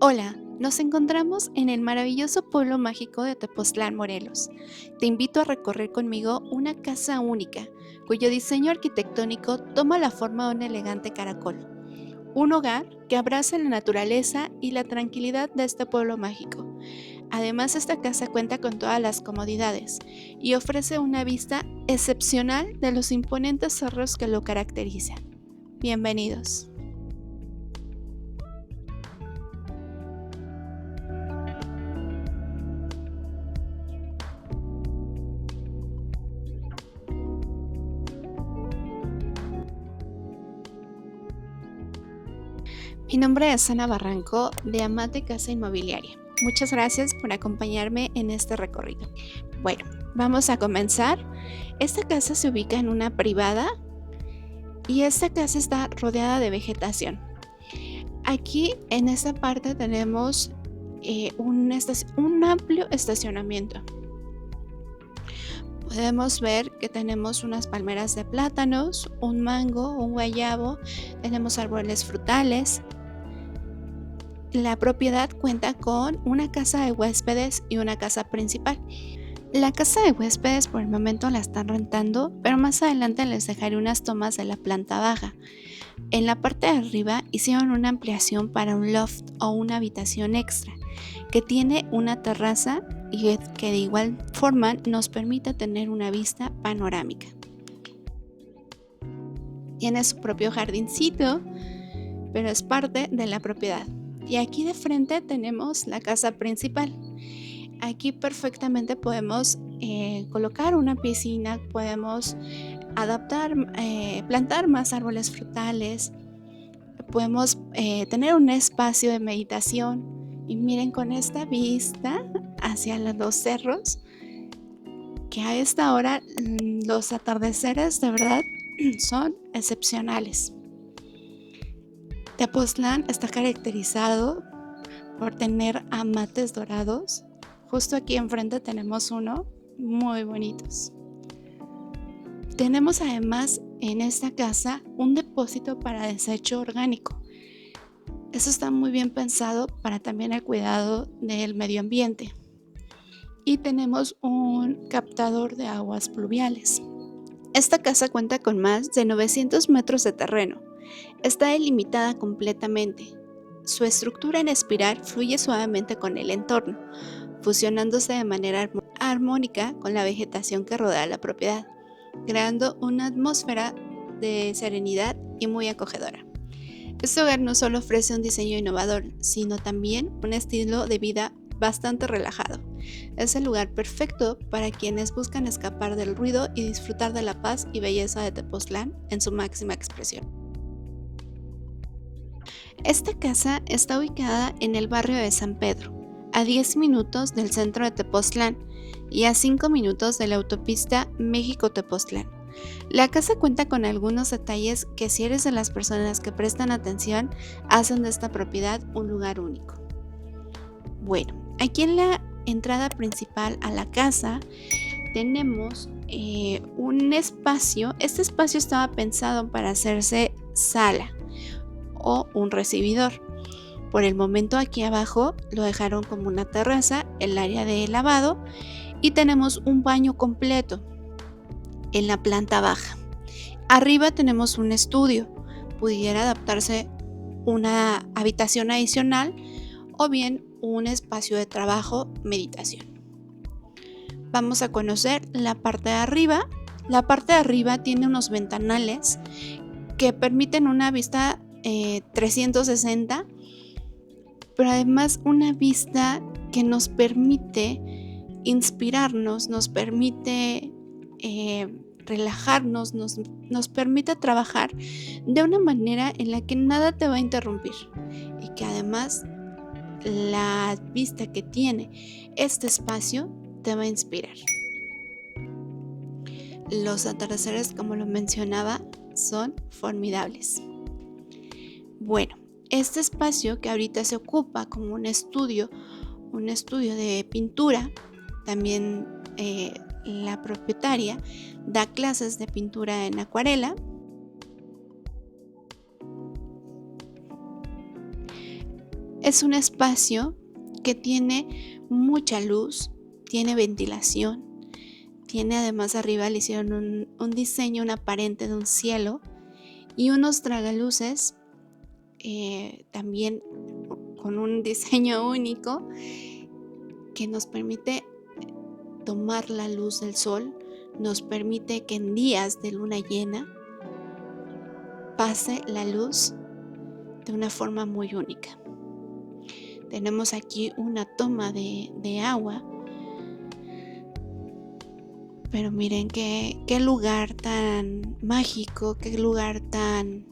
Hola, nos encontramos en el maravilloso pueblo mágico de Tepoztlán, Morelos. Te invito a recorrer conmigo una casa única, cuyo diseño arquitectónico toma la forma de un elegante caracol. Un hogar que abraza la naturaleza y la tranquilidad de este pueblo mágico. Además, esta casa cuenta con todas las comodidades y ofrece una vista excepcional de los imponentes cerros que lo caracterizan. Bienvenidos. Mi nombre es Ana Barranco de Amate Casa Inmobiliaria. Muchas gracias por acompañarme en este recorrido. Bueno, vamos a comenzar. Esta casa se ubica en una privada y esta casa está rodeada de vegetación. Aquí en esta parte tenemos un amplio estacionamiento. Podemos ver que tenemos unas palmeras de plátanos, un mango, un guayabo, tenemos árboles frutales. La propiedad cuenta con una casa de huéspedes y una casa principal. La casa de huéspedes por el momento la están rentando, pero más adelante les dejaré unas tomas de la planta baja. En la parte de arriba hicieron una ampliación para un loft o una habitación extra, que tiene una terraza y que de igual forma nos permite tener una vista panorámica. Tiene su propio jardincito, pero es parte de la propiedad. Y aquí de frente tenemos la casa principal. Aquí perfectamente podemos colocar una piscina, podemos plantar más árboles frutales, podemos tener un espacio de meditación. Y miren con esta vista hacia los dos cerros, que a esta hora los atardeceres de verdad son excepcionales. Tepoztlán está caracterizado por tener amates dorados. Justo aquí enfrente tenemos uno muy bonitos. Tenemos además en esta casa un depósito para desecho orgánico. Eso está muy bien pensado para también el cuidado del medio ambiente. Y tenemos un captador de aguas pluviales. Esta casa cuenta con más de 900 metros de terreno. Está delimitada completamente. Su estructura en espiral fluye suavemente con el entorno, fusionándose de manera armónica con la vegetación que rodea la propiedad, creando una atmósfera de serenidad y muy acogedora. Este hogar no solo ofrece un diseño innovador, sino también un estilo de vida bastante relajado. Es el lugar perfecto para quienes buscan escapar del ruido y disfrutar de la paz y belleza de Tepoztlán en su máxima expresión. Esta casa está ubicada en el barrio de San Pedro, a 10 minutos del centro de Tepoztlán y a 5 minutos de la autopista México-Tepoztlán. La casa cuenta con algunos detalles que, si eres de las personas que prestan atención, hacen de esta propiedad un lugar único. Bueno, aquí en la entrada principal a la casa tenemos un espacio. Este espacio estaba pensado para hacerse sala o un recibidor. Por el momento aquí abajo lo dejaron como una terraza, el área de lavado, y tenemos un baño completo en la planta baja. Arriba tenemos un estudio, pudiera adaptarse una habitación adicional o bien un espacio de trabajo, meditación. Vamos a conocer la parte de arriba. La parte de arriba tiene unos ventanales que permiten una vista 360, pero además una vista que nos permite inspirarnos, nos permite relajarnos, nos permite trabajar de una manera en la que nada te va a interrumpir y que además la vista que tiene este espacio te va a inspirar. Los atardeceres, como lo mencionaba, son formidables. Bueno, este espacio que ahorita se ocupa como un estudio de pintura, también la propietaria da clases de pintura en acuarela. Es un espacio que tiene mucha luz, tiene ventilación, tiene además arriba le hicieron un diseño, un aparente de un cielo y unos tragaluces también con un diseño único que nos permite tomar la luz del sol, nos permite que en días de luna llena pase la luz de una forma muy única. Tenemos aquí una toma de agua, pero miren qué lugar tan mágico, qué lugar tan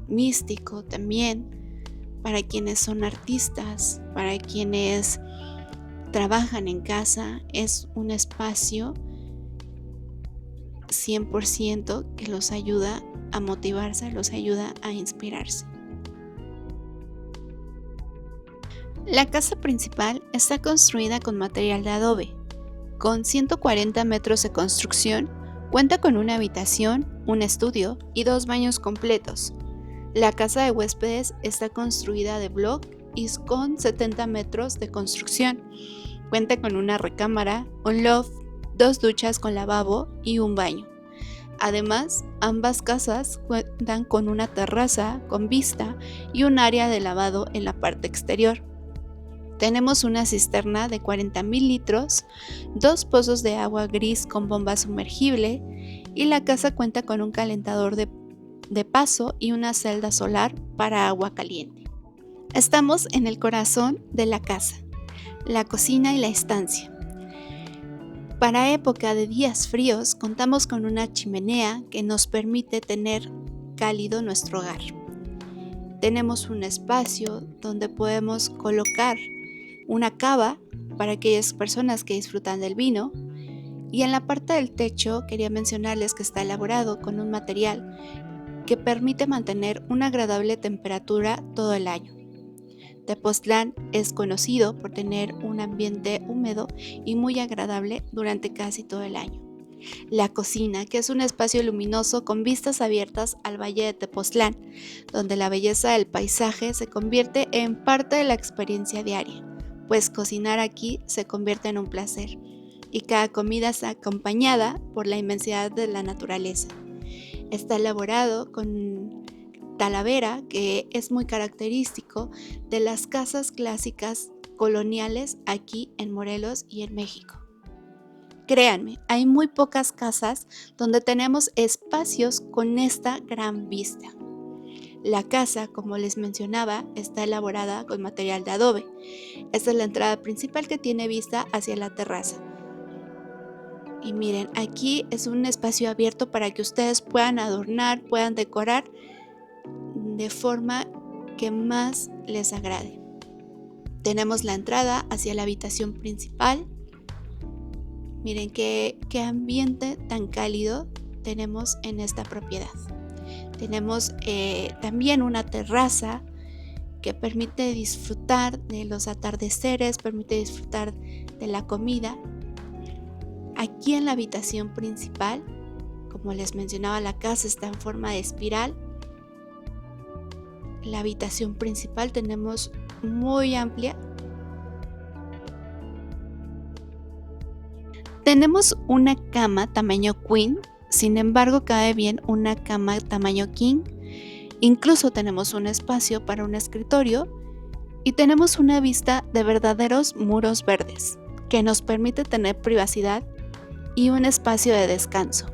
místico también para quienes son artistas, para quienes trabajan en casa. Es un espacio 100% que los ayuda a motivarse, los ayuda a inspirarse. La casa principal está construida con material de adobe. Con 140 metros de construcción, cuenta con una habitación, un estudio y 2 baños completos. La casa de huéspedes está construida de block y con 70 metros de construcción. Cuenta con una recámara, un loft, 2 duchas con lavabo y un baño. Además, ambas casas cuentan con una terraza con vista y un área de lavado en la parte exterior. Tenemos una cisterna de 40,000 litros, 2 pozos de agua gris con bomba sumergible y la casa cuenta con un calentador de paso y una celda solar para agua caliente. Estamos en el corazón de la casa, la cocina y la estancia. Para época de días fríos contamos con una chimenea que nos permite tener cálido nuestro hogar. Tenemos un espacio donde podemos colocar una cava para aquellas personas que disfrutan del vino, y en la parte del techo quería mencionarles que está elaborado con un material que permite mantener una agradable temperatura todo el año. Tepoztlán es conocido por tener un ambiente húmedo y muy agradable durante casi todo el año. La cocina, que es un espacio luminoso con vistas abiertas al valle de Tepoztlán, donde la belleza del paisaje se convierte en parte de la experiencia diaria, pues cocinar aquí se convierte en un placer y cada comida está acompañada por la inmensidad de la naturaleza. Está elaborado con talavera, que es muy característico de las casas clásicas coloniales aquí en Morelos y en México. Créanme, hay muy pocas casas donde tenemos espacios con esta gran vista. La casa, como les mencionaba, está elaborada con material de adobe. Esta es la entrada principal que tiene vista hacia la terraza. Y miren, aquí es un espacio abierto para que ustedes puedan adornar, puedan decorar de forma que más les agrade. Tenemos la entrada hacia la habitación principal. Miren qué ambiente tan cálido tenemos en esta propiedad. Tenemos también una terraza que permite disfrutar de los atardeceres, permite disfrutar de la comida. Aquí en la habitación principal, como les mencionaba, la casa está en forma de espiral. La habitación principal tenemos muy amplia. Tenemos una cama tamaño queen, sin embargo cabe bien una cama tamaño king. Incluso tenemos un espacio para un escritorio y tenemos una vista de verdaderos muros verdes que nos permite tener privacidad y un espacio de descanso.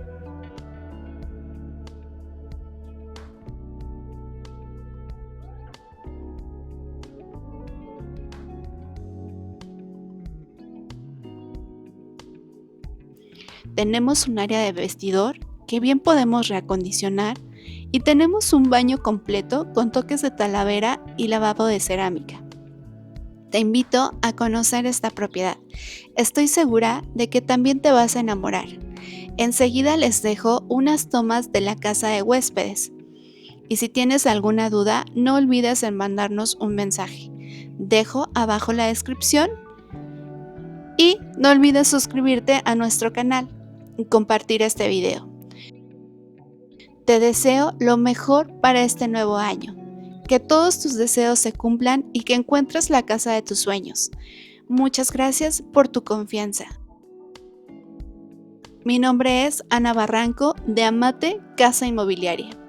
Tenemos un área de vestidor que bien podemos reacondicionar y tenemos un baño completo con toques de talavera y lavabo de cerámica. Te invito a conocer esta propiedad. Estoy segura de que también te vas a enamorar. Enseguida les dejo unas tomas de la casa de huéspedes. Y si tienes alguna duda, no olvides en mandarnos un mensaje. Dejo abajo la descripción y no olvides suscribirte a nuestro canal y compartir este video. Te deseo lo mejor para este nuevo año. Que todos tus deseos se cumplan y que encuentres la casa de tus sueños. Muchas gracias por tu confianza. Mi nombre es Ana Barranco de Amate Casa Inmobiliaria.